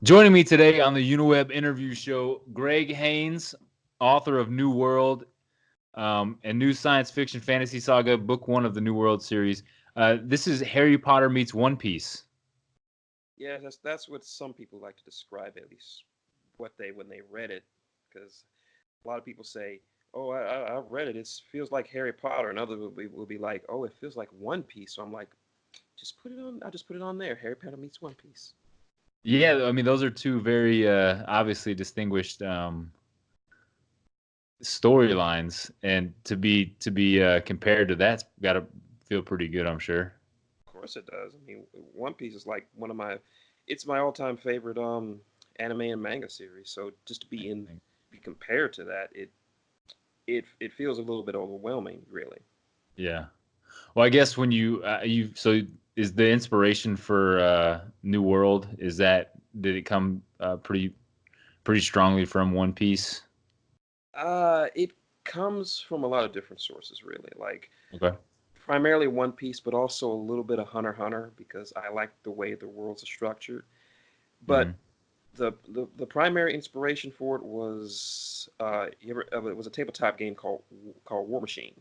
Joining me today on the Uniweb interview show, Greg Haynes, author of New World and new science fiction fantasy saga, book one of the New World series. This is Harry Potter meets One Piece. Yeah, that's what some people like to describe, at least what they when they read it, because a lot of people say, "Oh, I read it. It feels like Harry Potter," and others will be like, "Oh, it feels like One Piece." So I'm like, just put it on. I just put it on there. Harry Potter meets One Piece. Yeah, I mean those are two very obviously distinguished storylines, and to be compared to that's got to feel pretty good, I'm sure. Of course it does. I mean, One Piece is like one of my, it's my all-time favorite anime and manga series. So just to be compared to that, it feels a little bit overwhelming, really. Yeah. Well, I guess when you so is the inspiration for New World, is that did it come pretty strongly from One Piece? It comes from a lot of different sources, really. Like Okay. primarily One Piece, but also a little bit of Hunter x Hunter because I like the way the worlds are structured. But Hmm. the primary inspiration for it was it was a tabletop game called War Machine.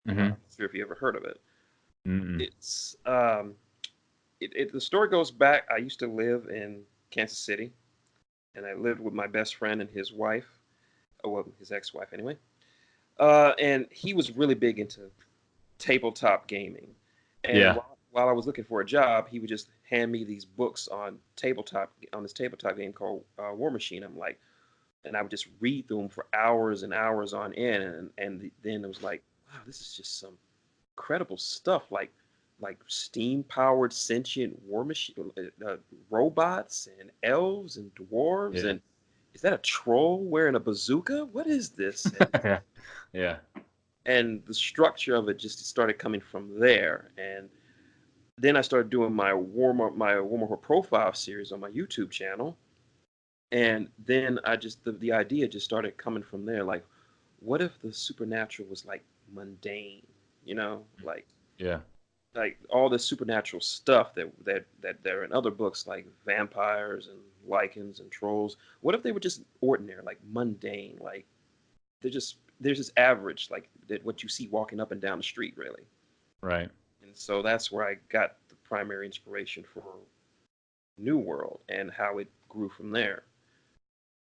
Hmm. Not sure if you ever heard of it. Mm-mm. It's the story goes back. I used to live in Kansas City, and I lived with my best friend and his wife. Oh, well, his ex-wife anyway. And he was really big into tabletop gaming. And Yeah. while I was looking for a job, he would just hand me these books on this tabletop game called War Machine. I'm like, and I would just read through them for hours and hours on end, and then it was like, wow, this is just some incredible stuff, like steam powered sentient war machine robots and elves and dwarves, Yeah. and is that a troll wearing a bazooka? What is this? And Yeah. Yeah. and the structure of it just started coming from there. And then I started doing my warm up profile series on my YouTube channel. And then the idea just started coming from there. Like, what if the supernatural was like mundane, you know, Yeah. like all the supernatural stuff that there are in other books like vampires and lichens and trolls. What if they were just ordinary, like mundane, like they're just average, like that what you see walking up and down the street, really. Right. And so that's where I got the primary inspiration for New World and how it grew from there,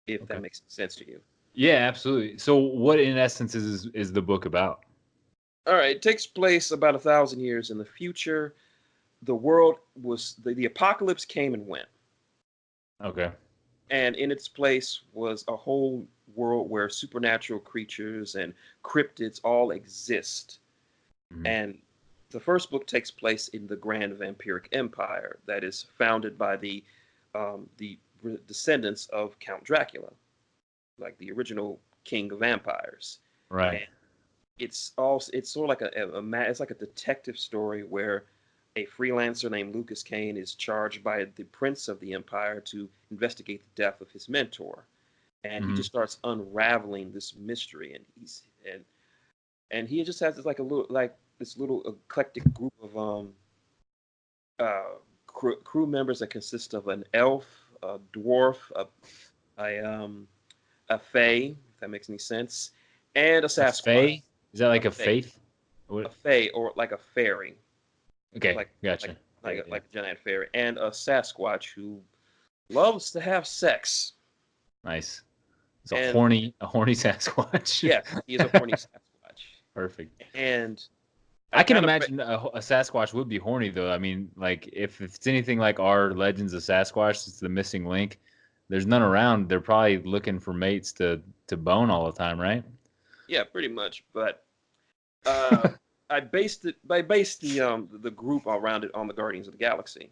if that Okay. makes sense to you. Yeah, absolutely. So, what in essence is the book about? All right, it takes place about 1,000 years in the future. The world was the apocalypse came and went, Okay. and in its place was a whole world where supernatural creatures and cryptids all exist. Hmm. And the first book takes place in the Grand Vampiric Empire that is founded by the descendants of Count Dracula, like the original king of vampires. Right. And it's sort of like it's like a detective story where a freelancer named Lucas Kane is charged by the prince of the empire to investigate the death of his mentor, and he Hmm. just starts unraveling this mystery, and he just has this little eclectic group of crew members that consist of an elf, a dwarf, a um a fae, if that makes any sense, and a A Sasquatch. fae? Is that A like a fae, faith? a What? fae, or like a fairy, Okay. like like Gotcha. like Yeah. a, Yeah. like a giant fairy, and a Sasquatch who loves to have sex. Nice. It's And a horny Sasquatch. yes, he is a horny Sasquatch. Perfect. And I I can kind of imagine a Sasquatch would be horny though. I mean, like if it's anything like our Legends of Sasquatch, it's the missing link. There's none around. They're probably looking for mates to bone all the time, right? yeah, pretty much. But uh, I based the group around it on the Guardians of the Galaxy.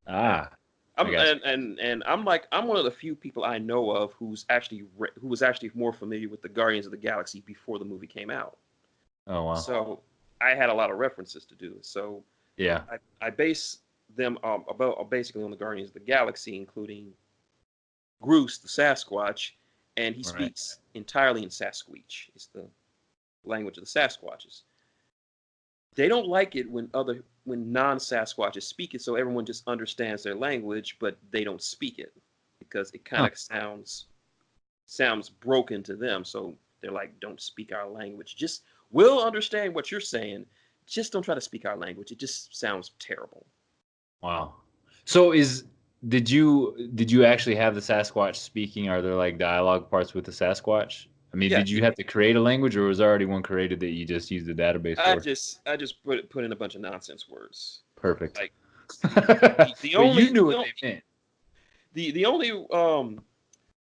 And Ah, I I'm got and I'm one of the few people I know of who was actually more familiar with the Guardians of the Galaxy before the movie came out. you. Oh wow. So I had a lot of references to do. So Yeah. I base them about basically on the Guardians of the Galaxy, including Groose, the Sasquatch, and he All right. speaks entirely in Sasquatch. It's the language of the Sasquatches. They don't like it when non Sasquatches speak it, so everyone just understands their language, but they don't speak it because it kind Huh. of sounds broken to them. So they're like, don't speak our language. Just we'll understand what you're saying. Just don't try to speak our language. It just sounds terrible. Wow. So did you actually have the Sasquatch speaking? Are there like dialogue parts with the Sasquatch? I mean, Yeah, did you have to create a language, or was already one created that you just used the database for? I just put in a bunch of nonsense words. Perfect. Like the But you only knew what they meant. the only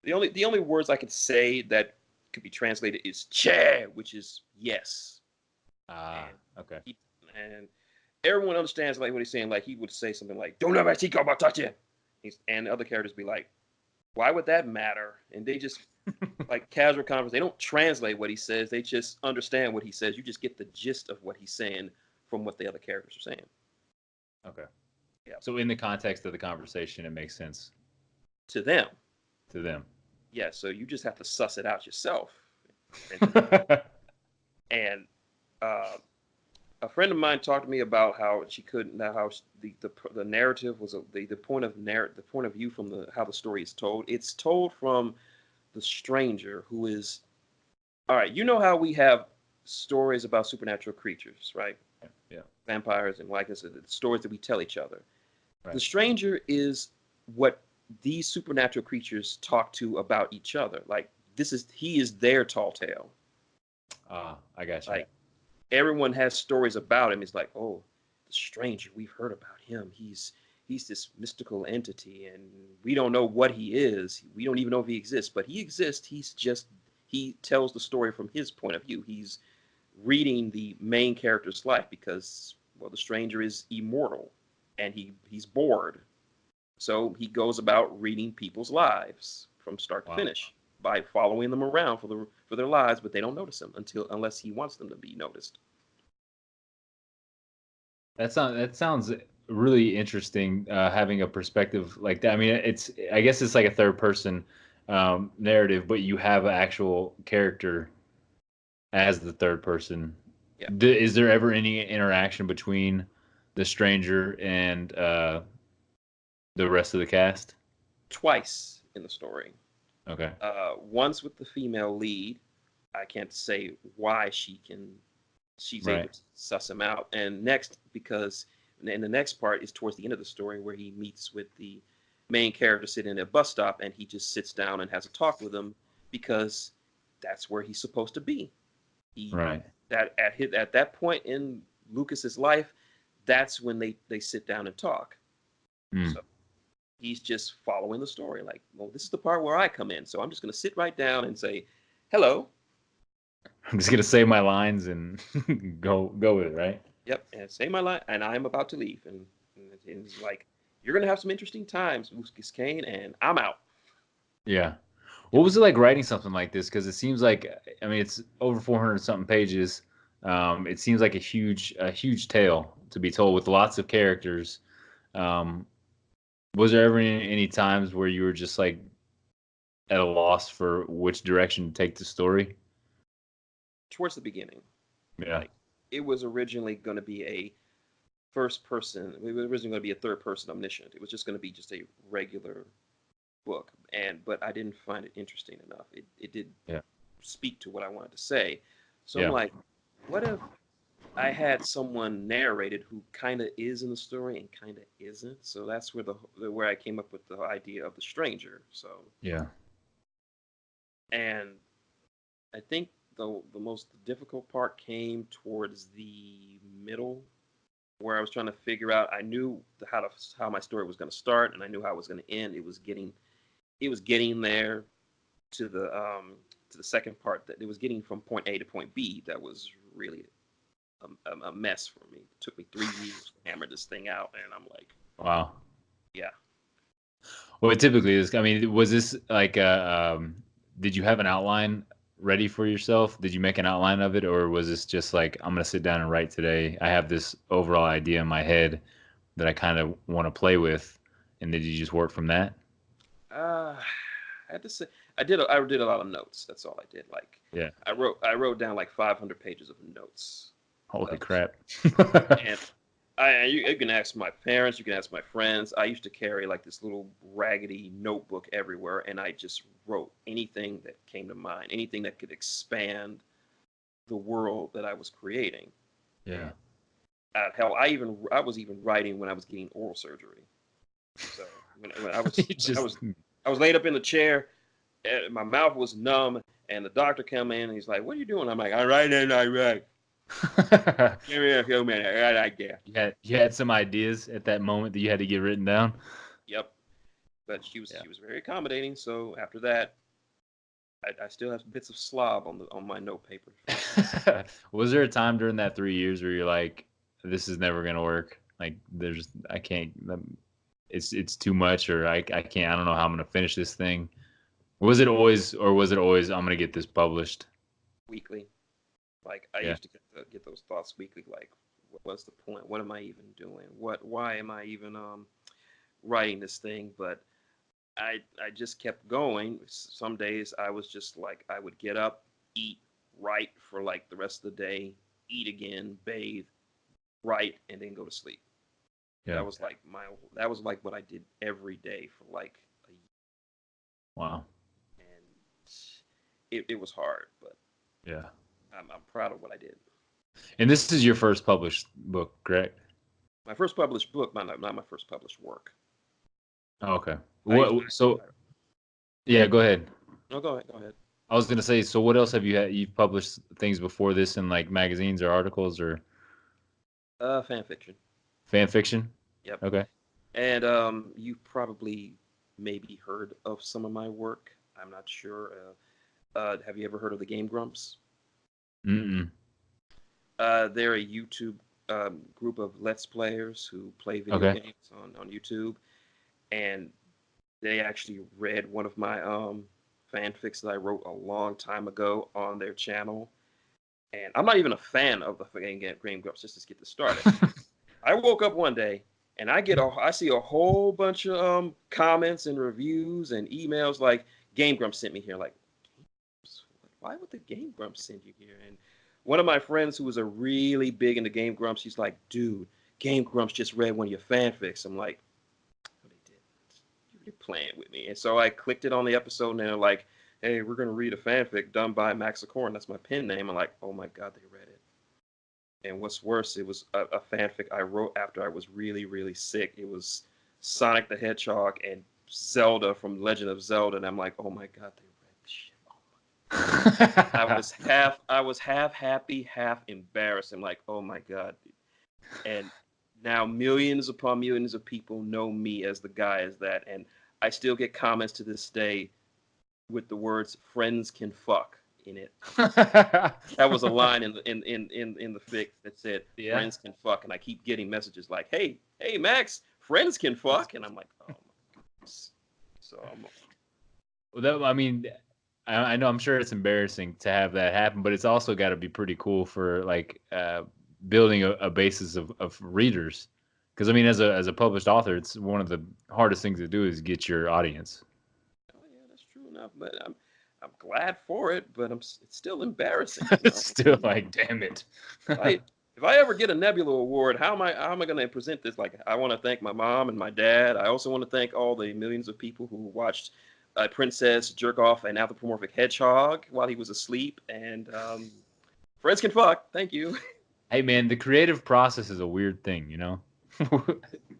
the only words I could say that could be translated is "che," which is yes, Ah, and okay. he, and everyone understands like what he's saying. Like he would say something like "Don't ever speak about touch it," and the other characters be like, "Why would that matter?" And they just like casual conversation. They don't translate what he says. They just understand what he says. You just get the gist of what he's saying from what the other characters are saying. Okay. Yeah, So in the context of the conversation, it makes sense to them. to them. Yeah, so you just have to suss it out yourself. And and uh, a friend of mine talked to me about how she couldn't how the narrative was the point of the point of view from the how the story is told. It's told from the stranger who is all right. You know how we have stories about supernatural creatures, right? Yeah. Vampires and like I said, the stories that we tell each other. The Right. stranger is what these supernatural creatures talk to about each other. Like he is their tall tale. Ah, I got you. Like everyone has stories about him. It's like, oh, the stranger, we've heard about him. He's this mystical entity, and we don't know what he is. We don't even know if he exists, but he exists. He tells the story from his point of view. He's reading the main character's life because well, the stranger is immortal, and he's bored, so he goes about reading people's lives from start to Wow. finish by following them around for their lives, but they don't notice him unless he wants them to be noticed. That sounds really interesting. Having a perspective like that. I mean, I guess it's like a third person narrative, but you have an actual character as the third person. Yeah, Is there ever any interaction between the stranger and the rest of the cast? twice in the story. Okay. Once with the female lead. I can't say why she's able Right. to suss him out. And next, because in the next part is towards the end of the story where he meets with the main character sitting at a bus stop, and he just sits down and has a talk with him because that's where he's supposed to be. He Right. at that point in Lucas's life, that's when they sit down and talk. Mm. So he's just following the story. Like, well, this is the part where I come in, so I'm just going to sit right down and say, "Hello, I'm just gonna say my lines and go with it, right? yep," and say my line, and I'm about to leave. And he's like, "You're going to have some interesting times, Lucas Kane, and I'm out." Yeah. What Yep. was it like writing something like this? Because it seems like, I mean, it's over 400 something pages. It seems like a huge tale to be told with lots of characters. Um, was there ever any times where you were just like at a loss for which direction to take the story? Towards the beginning, Yeah. like it was originally going to be a first person. It was originally going to be a third person omniscient. It was just going to be just a regular book, but I didn't find it interesting enough. It did Yeah. speak to what I wanted to say. So I'm Yeah. like, what if I had someone narrated who kind of is in the story and kind of isn't? So that's where I came up with the idea of the stranger. So Yeah. and I think the most difficult part came towards the middle where I was trying to figure out. I knew how my story was going to start and I knew how it was going to end. It was getting there to the second part that it was getting from point A to point B that was really a mess for me. It took me 3 years to hammer this thing out, and I'm like, Wow. yeah. Well, it typically is. I mean, was this like did you have an outline ready for yourself? Did you make an outline of it, or was this just like, I'm gonna sit down and write today? I have this overall idea in my head that I kind of want to play with, and did you just work from that? I had to say I did a lot of notes. That's all I did. Like Yeah. I wrote down like 500 pages of notes. Holy Uh, crap. and You can ask my parents, you can ask my friends. I used to carry like this little raggedy notebook everywhere, and I just wrote anything that came to mind, anything that could expand the world that I was creating. Yeah. And hell, I was even writing when I was getting oral surgery. So when You when just I was laid up in the chair, and my mouth was numb, and the doctor came in and he's like, "What are you doing?" I'm like, "I write and I write. Give me a few minutes. I got an idea." you had some ideas at that moment that you had to get written down. Yep. But Yeah. she was very accommodating. So after that, I still have bits of slob on my note paper. Was there a time during that 3 years where you're like, this is never gonna work? Like, I can't. It's too much, or I can't. I don't know how I'm gonna finish this thing. Was it always I'm gonna get this published? Weekly. Like I Yeah. used to get those thoughts weekly. Like, what's the point? What am I even doing? Why am I even writing this thing? But I just kept going. Some days I was just like I would get up, eat, write for like the rest of the day, eat again, bathe, write, and then go to sleep. Yeah. That was like what I did every day for like a year, Wow. and it was hard, but Yeah. I'm proud of what I did. And this is your first published book, correct? My first published book, not my first published work. Oh, okay. I usually What? So yeah, go ahead. no go ahead, go ahead. I was gonna say. So what else have you had? You've published things before this in like magazines or articles or Fan fiction. fan fiction? Yep. Okay. And you probably maybe heard of some of my work. I'm not sure. Have you ever heard of the Game Grumps? Mm-mm. They're a YouTube group of Let's Players who play video Okay. games on YouTube, and they actually read one of my fanfics that I wrote a long time ago on their channel. And I'm not even a fan of the Game Grumps, just to get this started. I woke up one day and I see a whole bunch of comments and reviews and emails like Game Grumps sent me here. Like, why would the Game Grumps send you here? And one of my friends who was a really big into Game Grumps, he's like, dude, Game Grumps just read one of your fanfics. I'm like, no, they didn't. You're playing with me. And so I clicked it on the episode and they're like, hey, we're gonna read a fanfic done by Max Acorn. That's my pen name. I'm like, oh my god, they read it. And what's worse, it was a fanfic I wrote after I was really, really sick. It was Sonic the Hedgehog and Zelda from Legend of Zelda, and I'm like, oh my god, they read this shit. Oh I was half happy, half embarrassed. I'm like, oh my god. And now millions upon millions of people know me as the guy as that, and I still get comments to this day with the words "friends can fuck" in it. That was a line in the fic that said Yeah. "friends can fuck," and I keep getting messages like, "Hey, Max, friends can fuck," and I'm like, "Oh my goodness." So Well, I mean, I know I'm sure it's embarrassing to have that happen, but it's also got to be pretty cool for like building a basis of readers. Because I mean, as a published author, it's one of the hardest things to do is get your audience. oh yeah, that's true enough. But I'm glad for it, but it's still embarrassing, you know. Still, like, damn it. If I if I ever get a Nebula Award, how am I going to present this? Like, I want to thank my mom and my dad. I also want to thank all the millions of people who watched Princess jerk off an anthropomorphic hedgehog while he was asleep. And friends can fuck. Thank you. Hey, man, the creative process is a weird thing, you know.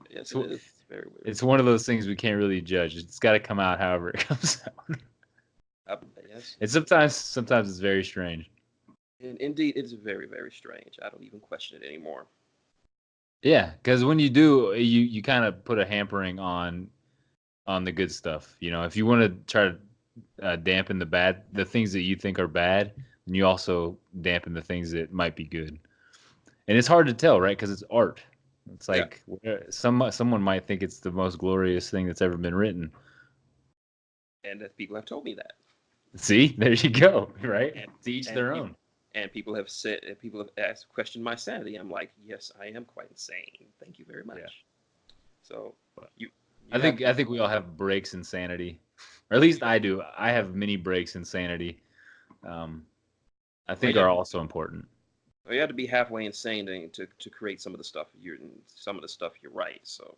Yes, it's it is. It's very weird. it's one of those things we can't really judge. It's got to come out however it comes out. I, yes, And sometimes it's very strange. and indeed, it's very, very strange. I don't even question it anymore. Yeah, because when you do, you kind of put a hampering on the good stuff. You know, if you want to try to dampen the things that you think are bad, then you also dampen the things that might be good. And it's hard to tell, right? Because it's art. It's Yeah, like someone might think it's the most glorious thing that's ever been written. and that people have told me that, See, there you go. Right? and To each and their people own. and people have said, and people have asked, questioned my sanity. I'm like, yes, I am quite insane. Thank you very Yeah. much. So But you I you have think I think we all have breaks in sanity, or at least I do. I have many breaks in sanity. Um, I well, think are also important. You have to be halfway insane to create some of the stuff you write. So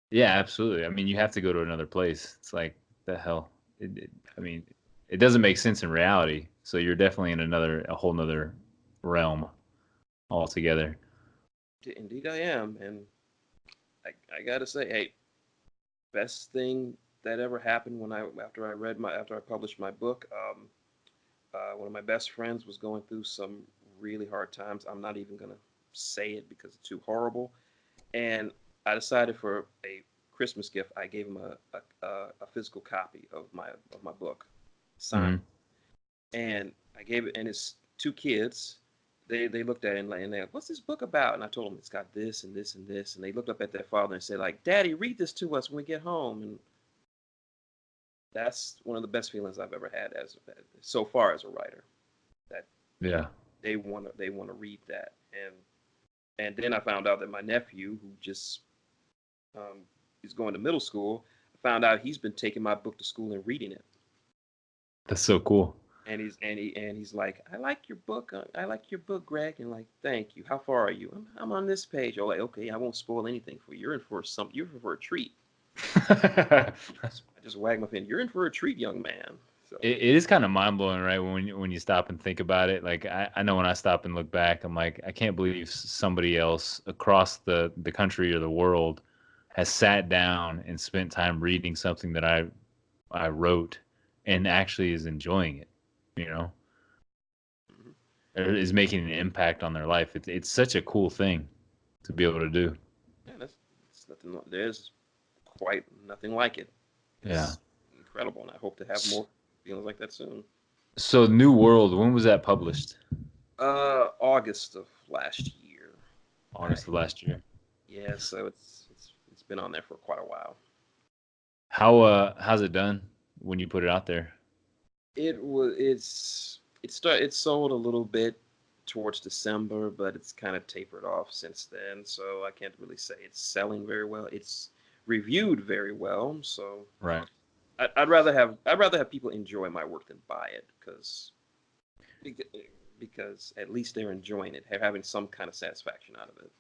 Yeah, absolutely. I mean, you have to go to another place. It's like the hell. I mean, it doesn't make sense in reality. So you're definitely in a whole nother realm altogether. indeed I am, and I gotta say, hey, best thing that ever happened when I after I published my book. One of my best friends was going through some really hard times. I'm not even gonna say it because it's too horrible. And I decided for a Christmas gift, I gave him a physical copy of my book, signed. Hmm. And I gave it, and it's two kids. They looked at it and they're like, "What's this book about?" And I told them it's got this and this and this. And they looked up at their father and said, like, "Daddy, read this to us when we get home." And that's one of the best feelings I've ever had as so far as a writer. That Yeah. they want to read that. And then I found out that my nephew, who just um, is going to middle school, I found out he's been taking my book to school and reading it. That's so cool. And he's like, I like your book. I like your book, Greg. And like, thank you. How far are you? I'm on this page. Oh, like, okay, I won't spoil anything for you. You're in for something. You're in for a treat. I just wag my fin. You're in for a treat, young man. So It is kind of mind blowing, right? When you stop and think about it, like I know when I stop and look back, I'm like, I can't believe somebody else across the country or the world has sat down and spent time reading something that I wrote and actually is enjoying it, you know, mhm. or is making an impact on their life. It's such a cool thing to be able to do. Yeah, that's nothing. There's quite nothing like it. Yeah. It's incredible, and I hope to have more feelings like that soon. So New World, when was that published? August of last year. I August of last year. Yeah, so it's been on there for quite a while. How's it done when you put it out there? It's sold a little bit towards December, but it's kind of tapered off since then. So I can't really say it's selling very well. It's reviewed very well. So Right. I'd rather have people enjoy my work than buy it because at least they're enjoying it, they're having some kind of satisfaction out of it.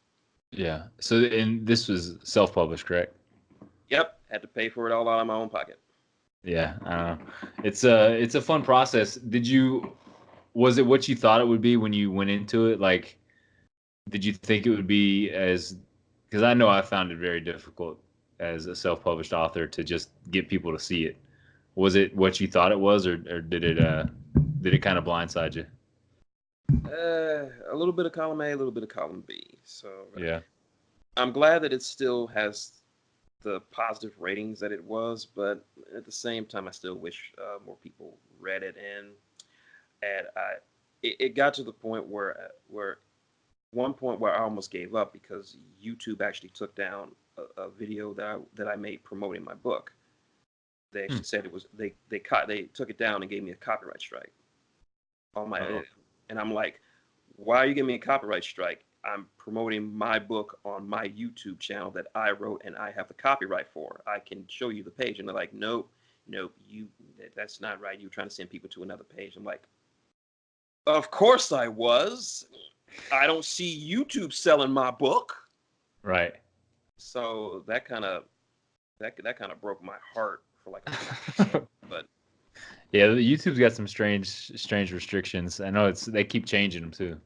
Yeah. So, and this was self-published, correct? Yep, had to pay for it all out of my own pocket. Yeah. I don't know. It's a fun process. Was it what you thought it would be when you went into it? Like, did you think it would be as, because I know I found it very difficult as a self-published author to just get people to see it. Was it what you thought it was, or did it kind of blindside you? A little bit of column A, a little bit of column B. So Yeah. I'm glad that it still has the positive ratings that it was, but at the same time, I still wish more people read it. And it got to the point where one point where I almost gave up because YouTube actually took down a video that I made promoting my book. They Hmm. actually said it was they took it down and gave me a copyright strike on my, Oh. and I'm like, why are you giving me a copyright strike? I'm promoting my book on my YouTube channel that I wrote and I have the copyright for. I can show you the page. And they're like, nope, nope, that's not right. You're trying to send people to another page. I'm like, of course I was. I don't see YouTube selling my book. Right. So that kind of broke my heart for like a week. But Yeah, YouTube's got some strange restrictions. I know they keep changing them too.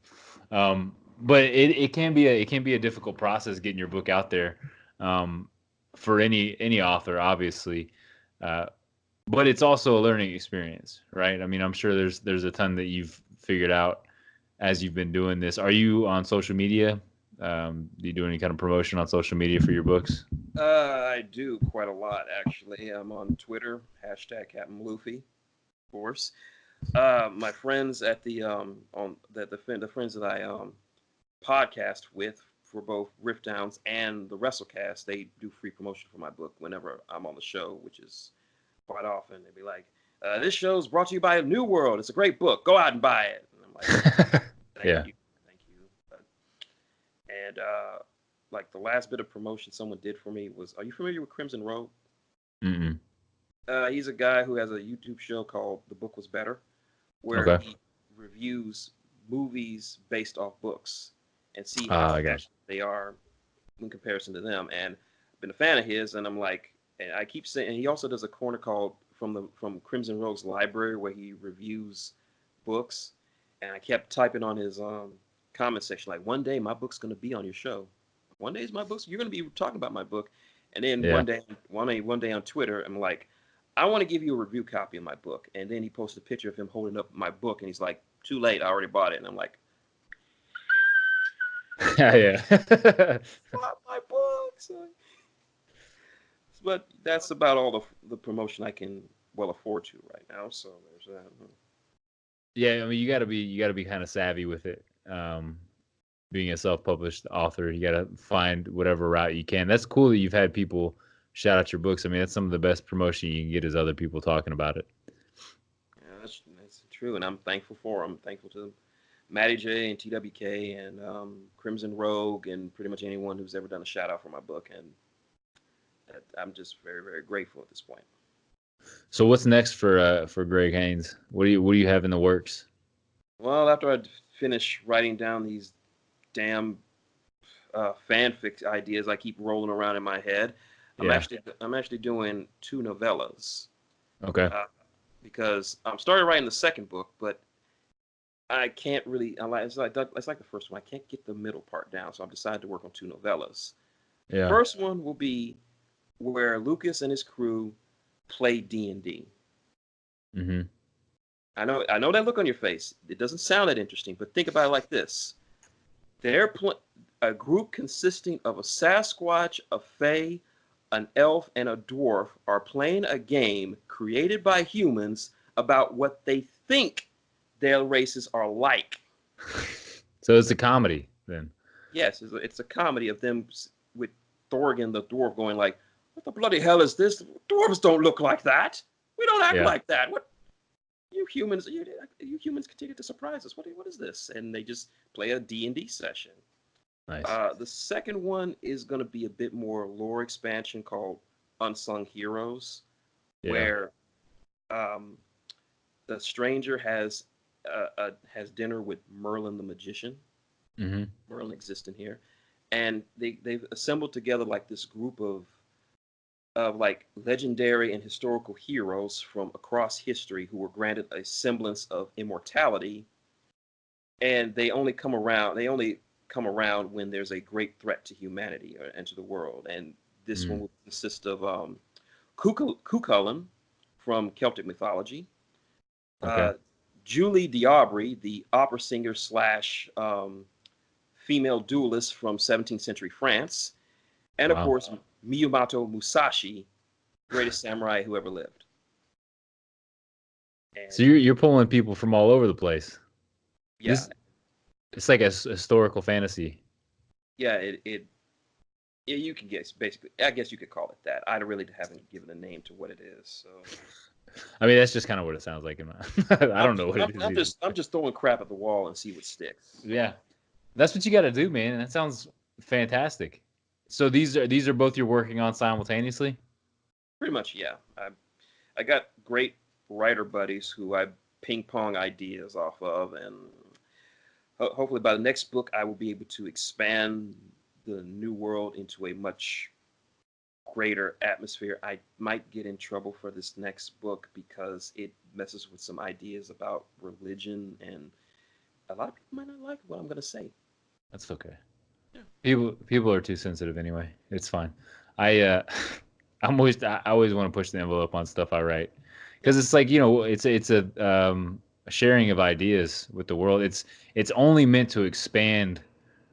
But it can be a difficult process getting your book out there, um, for any author, obviously. Uh, but it's also a learning experience, right? I mean, I'm sure there's a ton that you've figured out as you've been doing this. Are you on social media? Do you do any kind of promotion on social media for your books? I do quite a lot actually. I'm on Twitter, hashtag Captain Luffy, of course. My friends at the on the friends that I podcast with for both Rift Downs and the WrestleCast, they do free promotion for my book whenever I'm on the show, which is quite often. They'd be like, "This show is brought to you by New World. It's a great book. Go out and buy it." And I'm like, "Thank Yeah. you, thank you." And like the last bit of promotion someone did for me was, are you familiar with Crimson Road? Mm-mm. He's a guy who has a YouTube show called The Book Was Better, where Okay. he reviews movies based off books and see how I got accurate they are in comparison to them. And I've been a fan of his, and I'm like, and I keep saying, and he also does a corner called from Crimson Rogue's library where he reviews books. And I kept typing on his comment section like, one day my book's gonna be on your show. One day is my book. You're gonna be talking about my book. And then yeah. one day on Twitter, I'm like, I want to give you a review copy of my book. And then he posted a picture of him holding up my book, and he's like, too late, I already bought it. And I'm like, Yeah. bought my books. But that's about all the promotion I can well afford to right now. So there's that. Yeah, I mean, you gotta be kind of savvy with it. Being a self-published author, you gotta find whatever route you can. That's cool that you've had people shout out your books. I mean, that's some of the best promotion you can get is other people talking about it. Yeah, that's true, and I'm thankful for. I'm thankful to Matty J and TWK and Crimson Rogue and pretty much anyone who's ever done a shout out for my book, and I'm just very very grateful at this point. So what's next for Greg Haynes? What do you have in the works? Well, after I finish writing down these damn fanfic ideas I keep rolling around in my head, Yeah. I'm actually doing two novellas Okay. uh, because I'm started writing the second book, but I can't really. It's like the first one. I can't get the middle part down, so I've decided to work on two novellas. The Yeah. first one will be where Lucas and his crew play D&D. Mm-hmm. I know that look on your face. It doesn't sound that interesting, but think about it like this: they're a group consisting of a Sasquatch, a Fae, an elf, and a dwarf are playing a game created by humans about what they think their races are like. So it's a comedy then. Yes, it's a comedy of them with Thorgan the dwarf going like, "What the bloody hell is this? Dwarves don't look like that. We don't act Yeah. like that. What you humans continue to surprise us. What is this?" And they just play a D&D session. Nice. The second one is going to be a bit more lore expansion called Unsung Heroes, Yeah. where um, the stranger has dinner with Merlin the magician. Mm-hmm. Merlin exists in here, and they've assembled together like this group of like legendary and historical heroes from across history who were granted a semblance of immortality, and they only come around when there's a great threat to humanity and to the world. And this one Mm. will consist of Cuchulainn from Celtic mythology, Okay. uh, Julie Diabri, the opera singer slash female duelist from 17th century France, and of Wow. course Miyamoto Musashi, greatest samurai who ever lived. So And you're pulling people from all over the place. yeah, This it's like a historical fantasy. yeah, yeah, you can guess basically. I guess you could call it that. I really haven't given a name to what it is, so I mean, that's just kind of what it sounds like in my. I don't know what it is either. I'm just throwing crap at the wall and see what sticks. Yeah, that's what you got to do, man. That sounds fantastic. So these are both you're working on simultaneously. Pretty much, yeah. I got great writer buddies who I ping pong ideas off of, and hopefully by the next book I will be able to expand the new world into a much greater atmosphere. I might get in trouble for this next book because it messes with some ideas about religion, and a lot of people might not like what I'm going to say. That's okay. Yeah. People are too sensitive anyway. It's fine. I I always want to push the envelope on stuff I write because it's like a sharing of ideas with the world. It's only meant to expand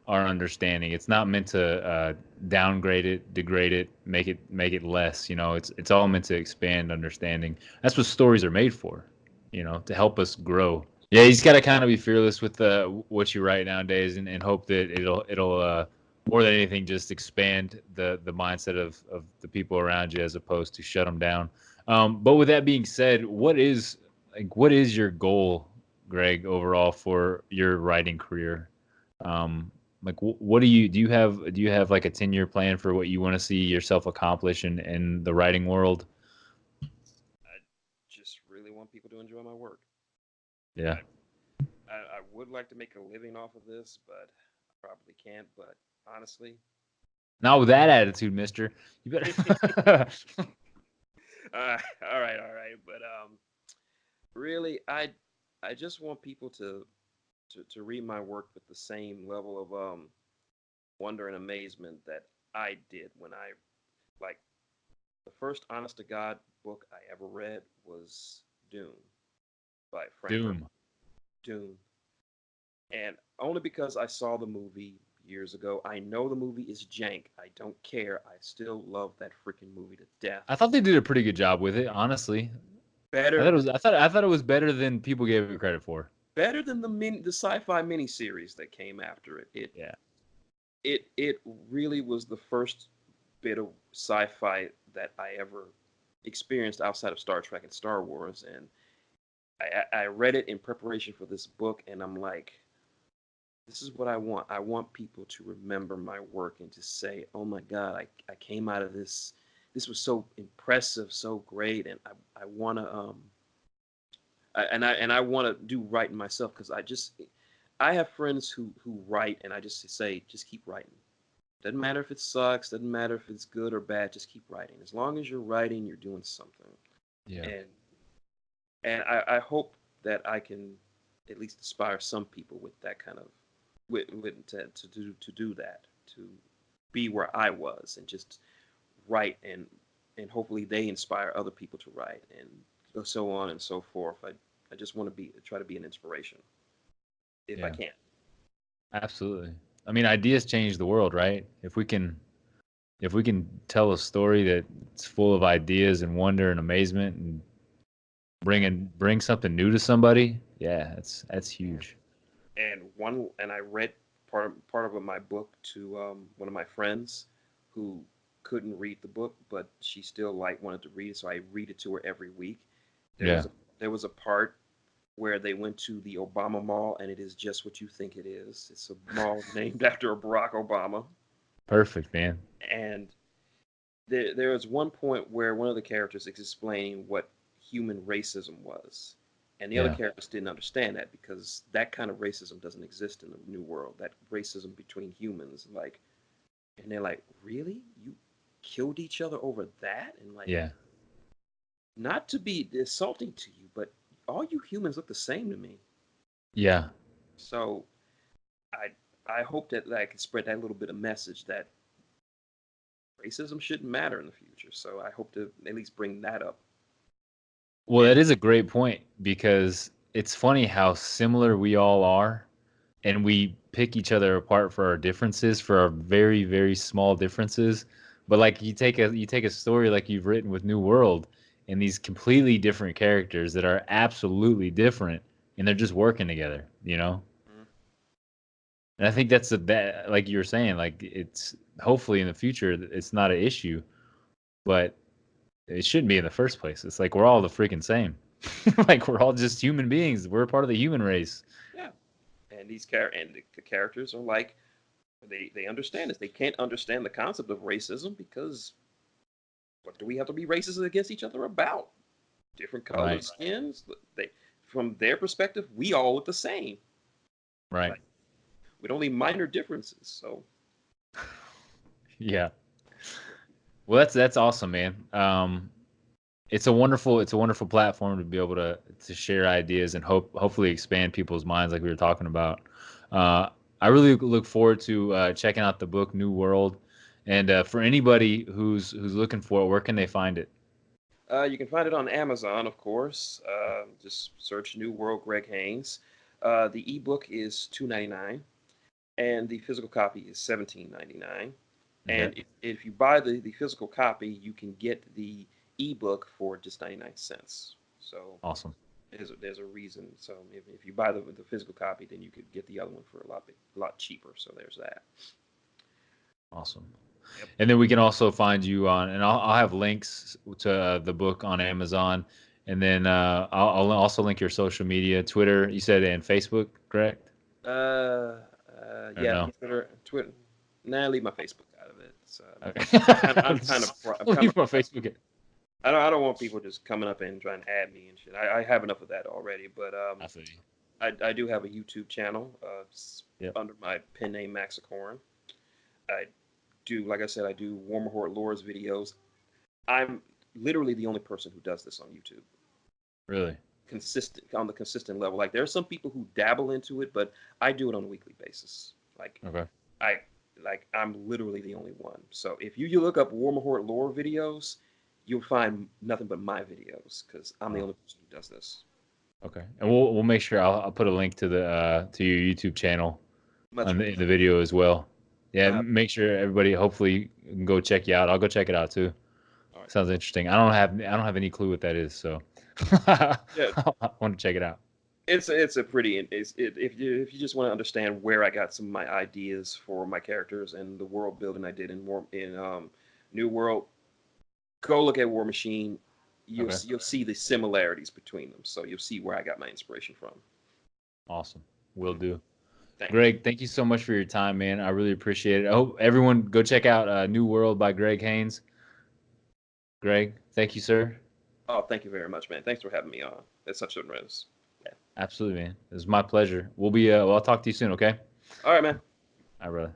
our understanding. It's not meant to downgrade it, degrade it, make it less. It's all meant to expand understanding. That's what stories are made for. To help us grow. Yeah, you just got to kind of be fearless with what you write nowadays, and hope that it'll more than anything just expand the mindset of the people around you as opposed to shut them down. But with that being said, what is your goal, Greg, overall for your writing career? Like what do you have like a 10-year plan for what you want to see yourself accomplish in the writing world? I just really want people to enjoy my work. Yeah. I would like to make a living off of this, but I probably can't. But honestly, Not with that attitude, mister. You better. all right. But really, I just want people to read my work with the same level of wonder and amazement that I did when I like the first honest to God book I ever read was Dune by Frank Herbert. Doom. Dune. And only because I saw the movie years ago, I know the movie is jank. I don't care. I still love that freaking movie to death. I thought they did a pretty good job with it, honestly. I Better thought it than was. I thought it was better than people gave it credit for. the sci-fi miniseries that came after it. Yeah. It really was the first bit of sci-fi that I ever experienced outside of Star Trek and Star Wars, and I read it in preparation for this book, and I'm like, this is what I want. I want people to remember my work and to say, oh my God, I came out of this. This was so impressive, so great, and I want to I want to do writing myself because I have friends who write, and I just say just keep writing. Doesn't matter if it sucks, doesn't matter if it's good or bad, just keep writing. As long as you're writing, you're doing something. Yeah. And I hope that I can at least inspire some people with that kind of to do that, to be where I was and just write, and hopefully they inspire other people to write, and so on and so forth. I just want to try to be an inspiration if I Yeah. can. Absolutely. I mean, ideas change the world, right? If we can tell a story that's full of ideas and wonder and amazement and bring something new to somebody, yeah, that's huge. And I read part of my book to one of my friends who couldn't read the book, but she still wanted to read it, so I read it to her every week. There Yeah. was a there was a part where they went to the Obama Mall, and it is just what you think it is. It's a mall named after Barack Obama, Perfect, man. and there was one point where one of the characters is explaining what human racism was, and the other Yeah. characters didn't understand that because that kind of racism doesn't exist in the new world. That racism between humans, like, and they're like, really, you killed each other over that, and like, Yeah. not to be insulting to you, but all you humans look the same to me. Yeah. So I I hope that I can spread that little bit of message that racism shouldn't matter in the future. So I hope to at least bring that up. Well, And that is a great point because it's funny how similar we all are, and we pick each other apart for our differences, for our very, very small differences. But like you take a story like you've written with New World and these completely different characters that are absolutely different, and they're just working together, you know? mm, And I think that's that, like you were saying, like it's hopefully in the future it's not an issue, but it shouldn't be in the first place. It's like we're all the freaking same. Like we're all just human beings. We're a part of the human race. yeah, and the characters are like they understand this. They can't understand the concept of racism because what do we have to be racist against each other about? Different Right. colored skins. They from their perspective, we all look the same. Right. Like with only minor differences. So Yeah. Well, that's awesome, man. It's a wonderful platform to be able to share ideas and hopefully expand people's minds, like we were talking about. Uh, I really look forward to checking out the book New World, and for anybody who's looking for it, where can they find it? you can find it on Amazon, of course. Just search New World Greg Haynes. The ebook is $2.99, and the physical copy is $17.99. Okay. And if you buy the physical copy, you can get the ebook for just 99 cents. So Awesome. there's a reason. So if you buy the physical copy, then you could get the other one for a lot cheaper. So there's that. Awesome. Yep. And then we can also find you on, and I'll have links to the book on Amazon, and then I'll also link your social media, Twitter, you said, and Facebook, correct? Or Yeah, no? Twitter. Nah, leave my Facebook out of it. So Okay. I'm kind of I'm kind Leave of my Facebook. I don't want people just coming up and trying to add me and shit. I have enough of that already. But I feel you. I do have a YouTube channel Yep. under my pen name Maxicorn. I do, like I said, I do Warmer Horde Lores videos. I'm literally the only person who does this on YouTube. Really? Consistent on the consistent level. Like there are some people who dabble into it, but I do it on a weekly basis. Like Okay. I I'm literally the only one. So if you look up Warmer Horde lore videos, you'll find nothing but my videos because I'm the Oh, only person who does this. okay. And we'll make sure I'll put a link to the to your YouTube channel Much on appreciated. the video as well. Yeah, Uh, make sure everybody hopefully can go check you out. I'll go check it out too. all right. Sounds interesting. I don't have any clue what that is, so Yeah, I want to check it out. it's a pretty if you just want to understand where I got some of my ideas for my characters and the world building I did in New World, go look at War Machine. Okay. You'll see the similarities between them. So you'll see where I got my inspiration from. Awesome. Will Mhm. do. Thank you. Greg, thank you so much for your time, man. I really appreciate it. I hope everyone go check out New World by Greg Haynes. Greg, thank you, sir. Oh, thank you very much, man. Thanks for having me on. It's such a rest. Absolutely, man. It was my pleasure. We'll be. Well, I'll talk to you soon. Okay. All right, man. All right, brother.